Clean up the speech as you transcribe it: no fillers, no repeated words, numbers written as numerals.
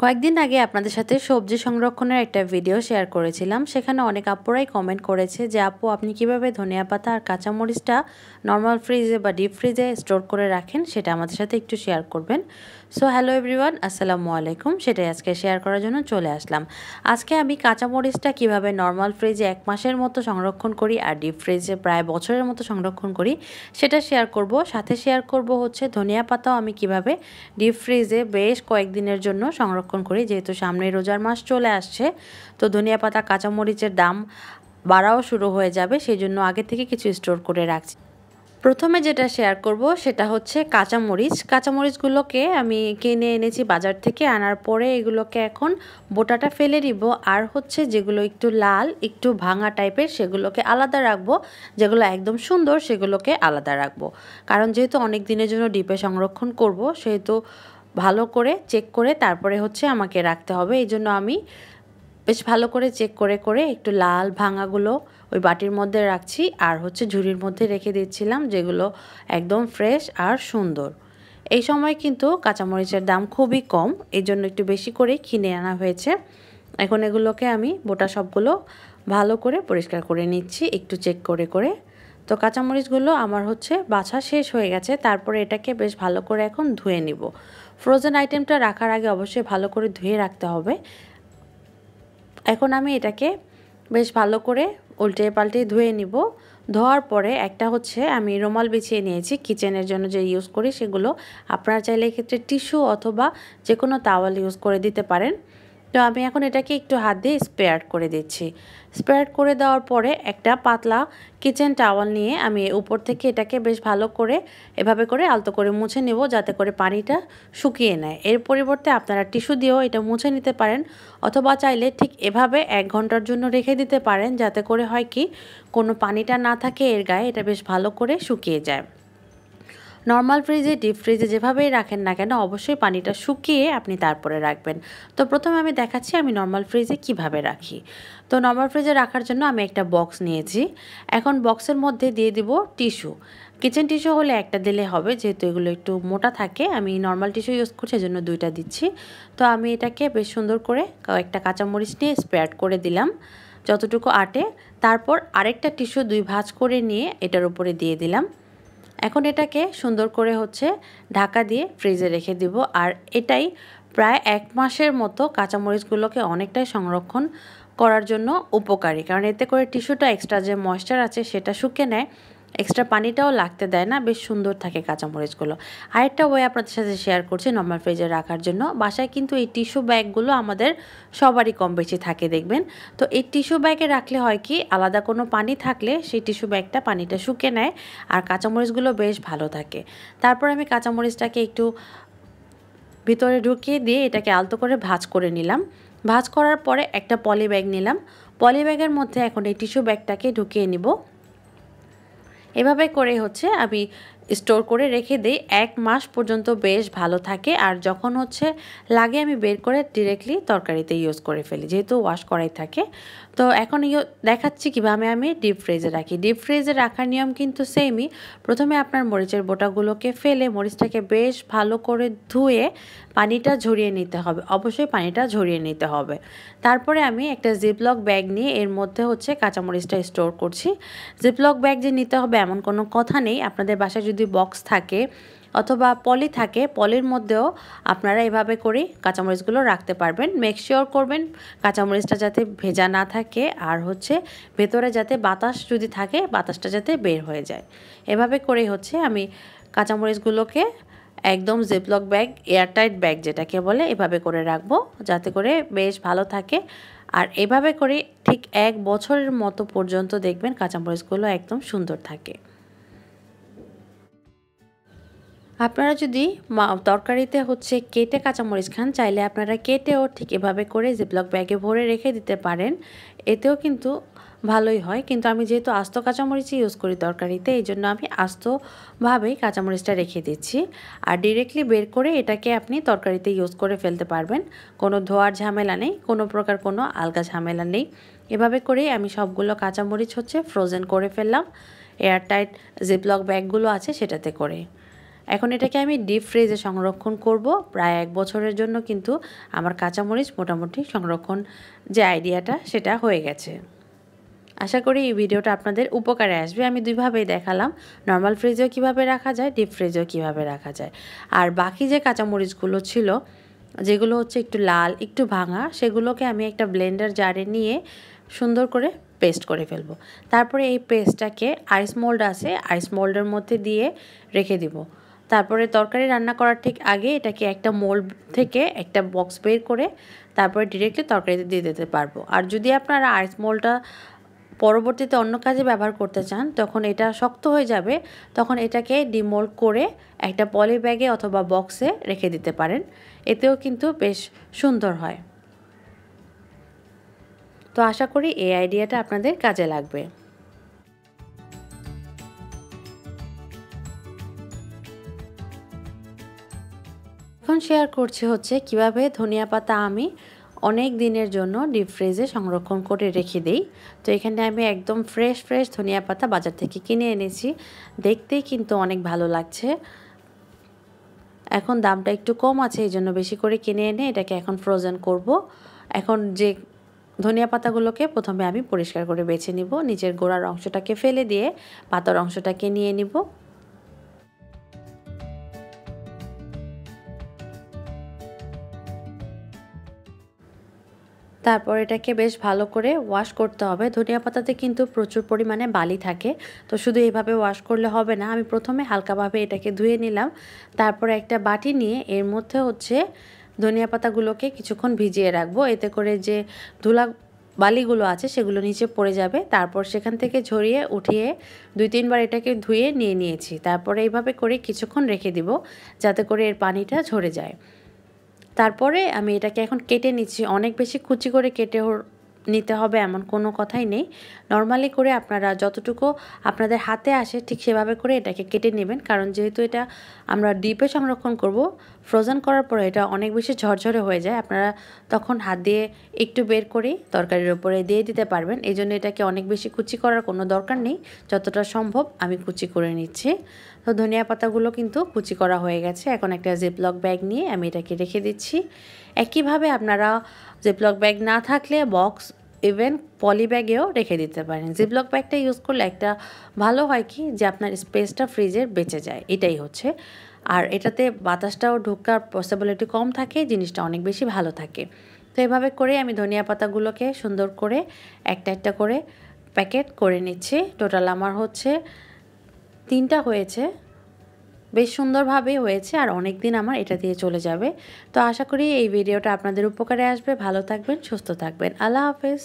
কয়েকদিন আগে আপনাদের সাথে সবজি সংরক্ষণের একটা ভিডিও শেয়ার করেছিলাম। সেখানে অনেক আপুরাই কমেন্ট করেছে যে আপু আপনি কিভাবে ধনিয়া পাতা আর কাঁচামরিচটা নর্মাল ফ্রিজে বা ডিপ ফ্রিজে স্টোর করে রাখেন সেটা আমাদের সাথে একটু শেয়ার করবেন। সো হ্যালো এভরিওয়ান, আসসালামু আলাইকুম। সেটাই আজকে শেয়ার করার জন্য চলে আসলাম। আজকে আমি কাঁচামরিচটা কিভাবে নর্মাল ফ্রিজে 1 মাসের মতো সংরক্ষণ করি আর ডিপ ফ্রিজে প্রায় বছরের মতো সংরক্ষণ করি সেটা শেয়ার করব। সাথে শেয়ার করব হচ্ছে ধনিয়া পাতাও আমি কিভাবে ডিপ ফ্রিজে বেশ কয়েকদিনের জন্য সংরক্ষণ করি, যেহেতু সামনে রোজার মাস চলে আসছে। তো ধনিয়া পাতা কাঁচামরিচের দাম বাড়াও শুরু হয়ে যাবে, সেই জন্য আগে থেকে কিছু স্টোর করে রাখছি। প্রথমে যেটা শেয়ার করব সেটা হচ্ছে কাঁচামরিচগুলোকে আমি কিনে এনেছি বাজার থেকে। আনার পরে এগুলোকে এখন বোটাটা ফেলে দিব, আর হচ্ছে যেগুলো একটু লাল একটু ভাঙা টাইপের সেগুলোকে আলাদা রাখবো, যেগুলো একদম সুন্দর সেগুলোকে আলাদা রাখবো। কারণ যেহেতু অনেক দিনের জন্য ডিপে সংরক্ষণ করব, সেহেতু ভালো করে চেক করে তারপরে হচ্ছে আমাকে রাখতে হবে। এই জন্য আমি বেশ ভালো করে চেক করে করে একটু লাল ভাঙাগুলো ওই বাটির মধ্যে রাখছি, আর হচ্ছে ঝুড়ির মধ্যে রেখে দিচ্ছিলাম যেগুলো একদম ফ্রেশ আর সুন্দর। এই সময় কিন্তু কাঁচামরিচের দাম খুবই কম, এই জন্য একটু বেশি করে কিনে আনা হয়েছে। এখন এগুলোকে আমি বোটা সবগুলো ভালো করে পরিষ্কার করে নিচ্ছি একটু চেক করে করে। তো কাঁচামরিচগুলো আমার হচ্ছে বাছা শেষ হয়ে গেছে, তারপরে এটাকে বেশ ভালো করে এখন ধুয়ে নিব। ফ্রোজেন আইটেমটা রাখার আগে অবশ্যই ভালো করে ধুয়ে রাখতে হবে। এখন আমি এটাকে বেশ ভালো করে উল্টে পাল্টে ধুয়ে নিব। ধোয়ার পরে একটা হচ্ছে আমি রুমাল বিছিয়ে নিয়েছি, কিচেনের জন্য যে ইউজ করি সেগুলো। আপনারা চাইলে এক্ষেত্রে টিস্যু অথবা যে কোনো টাওয়াল ইউজ করে দিতে পারেন। তো আমি এখন এটাকে একটু হাত দিয়ে স্প্রেড করে দিচ্ছি। স্প্রেড করে দেওয়ার পরে একটা পাতলা কিচেন টাওয়াল নিয়ে আমি উপর থেকে এটাকে বেশ ভালো করে এভাবে করে আলতো করে মুছে নেব, যাতে করে পানিটা শুকিয়ে নেয়। এর পরিবর্তে আপনারা টিস্যু দিয়েও এটা মুছে নিতে পারেন, অথবা চাইলে ঠিক এভাবে 1 ঘন্টার জন্য রেখে দিতে পারেন, যাতে করে হয় কি কোনো পানিটা না থাকে এর গায়ে, এটা বেশ ভালো করে শুকিয়ে যায়। নর্মাল ফ্রিজে ডিপ ফ্রিজে যেভাবেই রাখেন না কেন অবশ্যই পানিটা শুকিয়ে আপনি তারপরে রাখবেন। তো প্রথমে আমি দেখাচ্ছি আমি নর্মাল ফ্রিজে কিভাবে রাখি। তো নর্মাল ফ্রিজে রাখার জন্য আমি একটা বক্স নিয়েছি। এখন বক্সের মধ্যে দিয়ে দিব টিস্যু। কিচেন টিস্যু হলে একটা দিলে হবে, যেহেতু এগুলো একটু মোটা থাকে। আমি নর্মাল টিস্যু ইউজ করছি, এজন্য 2টা দিচ্ছি। তো আমি এটাকে বেশ সুন্দর করে কয়েকটা কাঁচামরিচ নিয়ে স্প্রেড করে দিলাম যতটুকু আটে। তারপর আরেকটা টিস্যু 2 ভাঁজ করে নিয়ে এটার উপরে দিয়ে দিলাম। এখন এটাকে সুন্দর করে হচ্ছে ঢাকা দিয়ে ফ্রিজে রেখে দিব। আর এটাই প্রায় 1 মাসের মতো কাঁচামরিচগুলোকে অনেকটাই সংরক্ষণ করার জন্য উপকারী, কারণ এতে করে টিস্যুটা এক্সট্রা যে ময়েশ্চার আছে সেটা শুকে নেয়, এক্সট্রা পানিটাও লাগতে দেয় না, বেশ সুন্দর থাকে কাঁচামরিচগুলো। আরেকটা ওয়ে আপনাদের সাথে শেয়ার করছি নর্মাল ফ্রিজে রাখার জন্য। বাসায় কিন্তু এই টিস্যু ব্যাগগুলো আমাদের সবারই কম বেশি থাকে দেখবেন। তো এই টিস্যু ব্যাগে রাখলে হয় কি, আলাদা কোনো পানি থাকলে সেই টিস্যু ব্যাগটা পানিটা শুকে নেয় আর কাঁচামরিচগুলো বেশ ভালো থাকে। তারপর আমি কাঁচামরিচটাকে একটু ভিতরে ঢুকিয়ে দিয়ে এটাকে আলতো করে ভাঁজ করে নিলাম। ভাঁজ করার পরে একটা পলি ব্যাগ নিলাম। পলি ব্যাগের মধ্যে এখন এই টিস্যু ব্যাগটাকে ঢুকিয়ে নিব। এভাবে করে হচ্ছে আমি স্টোর করে রেখে দেই। 1 মাস পর্যন্ত বেশ ভালো থাকে। আর যখন হচ্ছে লাগে আমি বের করে ডিরেক্টলি তরকারিতে ইউজ করে ফেলি, যেহেতু ওয়াশ করাই থাকে। তো এখন দেখাচ্ছি কীভাবে আমি ডিপ ফ্রিজে রাখি। ডিপ ফ্রিজে রাখার নিয়ম কিন্তু সেমই। প্রথমে আপনার মরিচের বোটাগুলোকে ফেলে মরিচটাকে বেশ ভালো করে ধুয়ে পানিটা ঝরিয়ে নিতে হবে, অবশ্যই পানিটা ঝরিয়ে নিতে হবে। তারপরে আমি একটা জিপলক ব্যাগ নিয়ে এর মধ্যে হচ্ছে কাঁচামরিচটা স্টোর করছি। জিপলক ব্যাগ যে নিতে হবে এমন কোনো কথা নেই। আপনাদের বাসায় যদি বক্স থাকে অথবা পলি থাকে, পলির মধ্যেও আপনারা এভাবে করে কাঁচামরিচগুলো রাখতে পারবেন। মেক শিওর করবেন কাঁচামরিচটা যাতে ভেজা না থাকে, আর হচ্ছে ভেতরে যাতে বাতাস যদি থাকে বাতাসটা যাতে বের হয়ে যায়। এভাবে করে হচ্ছে আমি কাঁচামরিচগুলোকে একদম জিপলক ব্যাগ, এয়ারটাইট ব্যাগ যেটাকে বলে, এভাবে করে রাখবো যাতে করে বেশ ভালো থাকে। আর এভাবে করে ঠিক 1 বছরের মতো পর্যন্ত দেখবেন কাঁচামরিচগুলো একদম সুন্দর থাকে। আপনারা যদি তরকারিতে হচ্ছে কেটে কাঁচামরিচ খান, চাইলে আপনারা কেটেও ঠিক এভাবে করে জিপলক ব্যাগে ভরে রেখে দিতে পারেন, এতেও কিন্তু ভালোই হয়। কিন্তু আমি যেহেতু আস্ত কাঁচামরিচই ইউজ করি তরকারিতে, এই জন্য আমি আস্তভাবেই কাঁচামরিচটা রেখে দিচ্ছি। আর ডিরেক্টলি বের করে এটাকে আপনি তরকারিতে ইউজ করে ফেলতে পারবেন, কোনো ধোয়ার ঝামেলা নেই, কোনো প্রকার কোনো আলগা ঝামেলা নেই। এভাবে করেই আমি সবগুলো কাঁচামরিচ হচ্ছে ফ্রোজেন করে ফেললাম এয়ারটাইট জিপলক ব্যাগগুলো আছে সেটাতে করে। এখন এটাকে আমি ডিপ ফ্রিজে সংরক্ষণ করব প্রায় 1 বছরের জন্য। কিন্তু আমার কাঁচামরিচ মোটামুটি সংরক্ষণ যে আইডিয়াটা সেটা হয়ে গেছে। আশা করি এই ভিডিওটা আপনাদের উপকারে আসবে। আমি দুইভাবেই দেখালাম, নর্মাল ফ্রিজেও কিভাবে রাখা যায়, ডিপ ফ্রিজেও কিভাবে রাখা যায়। আর বাকি যে কাঁচামরিচগুলো ছিল, যেগুলো হচ্ছে একটু লাল একটু ভাঙা, সেগুলোকে আমি একটা ব্লেন্ডার জারে নিয়ে সুন্দর করে পেস্ট করে ফেলবো। তারপরে এই পেস্টটাকে আইস মোল্ড আছে, আইস মোল্ডের মধ্যে দিয়ে রেখে দিব। তারপরে তরকারি রান্না করার ঠিক আগে এটাকে একটা মোল্ড থেকে একটা বক্স বের করে তারপরে ডিরেক্টলি তরকারিতে দিয়ে দিতে পারবো। আর যদি আপনারা আইস মোল্ডটা পরবর্তীতে অন্য কাজে ব্যবহার করতে চান, তখন এটা শক্ত হয়ে যাবে, তখন এটাকে ডিমোল্ড করে একটা পলি ব্যাগে অথবা বক্সে রেখে দিতে পারেন। এতেও কিন্তু বেশ সুন্দর হয়। তো আশা করি এই আইডিয়াটা আপনাদের কাজে লাগবে। এখন শেয়ার করছি হচ্ছে কিভাবে ধনিয়া পাতা আমি অনেক দিনের জন্য ডিপ ফ্রিজে সংরক্ষণ করে রেখে দেই। তো এখানে আমি একদম ফ্রেশ ধনিয়া পাতা বাজার থেকে কিনে এনেছি। দেখতেই কিন্তু অনেক ভালো লাগছে। এখন দামটা একটু কম আছে, এই জন্য বেশি করে কিনে এনে এটাকে এখন ফ্রোজেন করব। এখন যে ধনিয়া পাতাগুলোকে প্রথমে আমি পরিষ্কার করে বেছে নিব, নিচের গোড়ার অংশটাকে ফেলে দিয়ে পাতার অংশটাকে নিয়ে নিব। তারপর এটাকে বেশ ভালো করে ওয়াশ করতে হবে। ধনিয়া পাতাতে কিন্তু প্রচুর পরিমাণে বালি থাকে, তো শুধু এইভাবে ওয়াশ করলে হবে না। আমি প্রথমে হালকাভাবে এটাকে ধুয়ে নিলাম। তারপরে একটা বাটি নিয়ে এর মধ্যে হচ্ছে ধনিয়া পাতাগুলোকে কিছুক্ষণ ভিজিয়ে রাখবো। এতে করে যে ধুলা বালিগুলো আছে সেগুলো নিচে পড়ে যাবে। তারপর সেখান থেকে ঝরিয়ে উঠিয়ে 2-3 বার এটাকে ধুয়ে নিয়েছি। তারপরে এইভাবে করে কিছুক্ষণ রেখে দিব যাতে করে এর পানিটা ঝরে যায়। তারপরে আমি এটাকে এখন কেটে নিচ্ছি। অনেক বেশি কুচি করে কেটে নিতে হবে এমন কোনো কথাই নেই। নর্মালি করে আপনারা যতটুকু আপনাদের হাতে আসে ঠিক সেভাবে করে এটাকে কেটে নেবেন। কারণ যেহেতু এটা আমরা ডিপে সংরক্ষণ করব, ফ্রোজেন করার পরে এটা অনেক বেশি ঝরঝরে হয়ে যায়। আপনারা তখন হাত দিয়ে একটু বের করে তরকারির উপরে দিয়ে দিতে পারবেন। এই জন্য এটাকে অনেক বেশি কুচি করার কোনো দরকার নেই। যতটা সম্ভব আমি কুচি করে নিচ্ছি। তো ধনিয়া পাতাগুলো কিন্তু কুচি করা হয়ে গেছে। এখন একটা জিপলক ব্যাগ নিয়ে আমি এটাকে রেখে দিচ্ছি। একইভাবে আপনারা জিপলক ব্যাগ না থাকলে বক্স ইভেন পলি ব্যাগেও রেখে দিতে পারেন। জিপলক ব্যাগটা ইউজ করলে একটা ভালো হয় কি যে আপনার স্পেসটা ফ্রিজের বেঁচে যায়, এটাই হচ্ছে। আর এটাতে বাতাসটাও ঢোকার পসিবিলিটি কম থাকে, জিনিসটা অনেক বেশি ভালো থাকে। তো এভাবে করে আমি ধনিয়া পাতাগুলোকে সুন্দর করে একটা করে প্যাকেট করে নিচ্ছি। টোটাল আমার হচ্ছে 3টা হয়েছে, বেশ সুন্দরভাবে হয়েছে আর অনেক দিন আমার এটা দিয়ে চলে যাবে। তো আশা করি এই ভিডিওটা আপনাদের উপকারে আসবে। ভালো থাকবেন, সুস্থ থাকবেন। আল্লাহ হাফেজ।